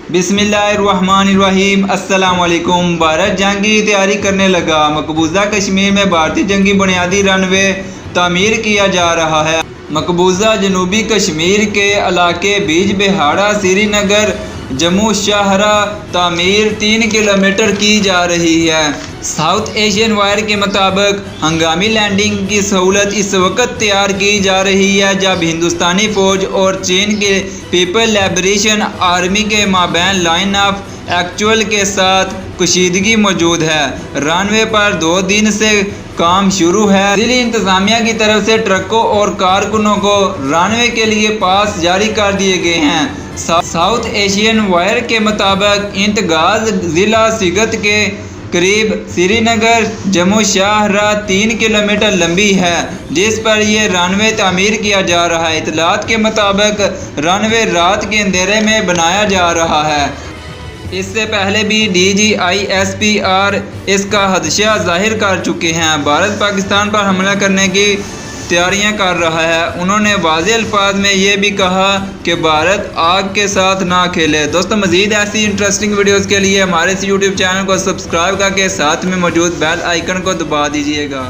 बिस्मिल्लाहिर्रहमानिर्रहीम। अस्सलाम वालेकुम। भारत जंग की तैयारी करने लगा। मकबूजा कश्मीर में भारतीय जंगी बुनियादी रनवे तामीर किया जा रहा है। मकबूजा जनूबी कश्मीर के इलाके बीच बहारा श्रीनगर जम्मू शाहरा तामीर 3 किलोमीटर की जा रही है। साउथ एशियन वायर के मुताबिक हंगामी लैंडिंग की सहूलत इस वक्त तैयार की जा रही है जब हिंदुस्तानी फौज और चीन के पीपल लिबरेशन आर्मी के माबैन लाइन ऑफ एक्चुअल के साथ कशीदगी मौजूद है। रनवे पर 2 दिन से काम शुरू है। दिल्ली इंतजामिया की तरफ से ट्रकों और कारकुनों को रनवे के लिए पास जारी कर दिए गए हैं। साउथ एशियन वायर के मुताबिक इंतगाज ज़िला सिगत के करीब श्रीनगर जम्मू शाहरा 3 किलोमीटर लंबी है जिस पर यह रनवे तामीर किया जा रहा है। इतलात के मुताबिक रनवे रात के अंधेरे में बनाया जा रहा है। इससे पहले भी DGISPR इसका खदशा जाहिर कर चुके हैं। भारत पाकिस्तान पर हमला करने की तैयारियां कर रहा है। उन्होंने वाज़ेह अल्फाज में ये भी कहा कि भारत आग के साथ ना खेले। दोस्तों, मज़ीद ऐसी इंटरेस्टिंग वीडियोस के लिए हमारे इस YouTube चैनल को सब्सक्राइब करके साथ में मौजूद बेल आइकन को दबा दीजिएगा।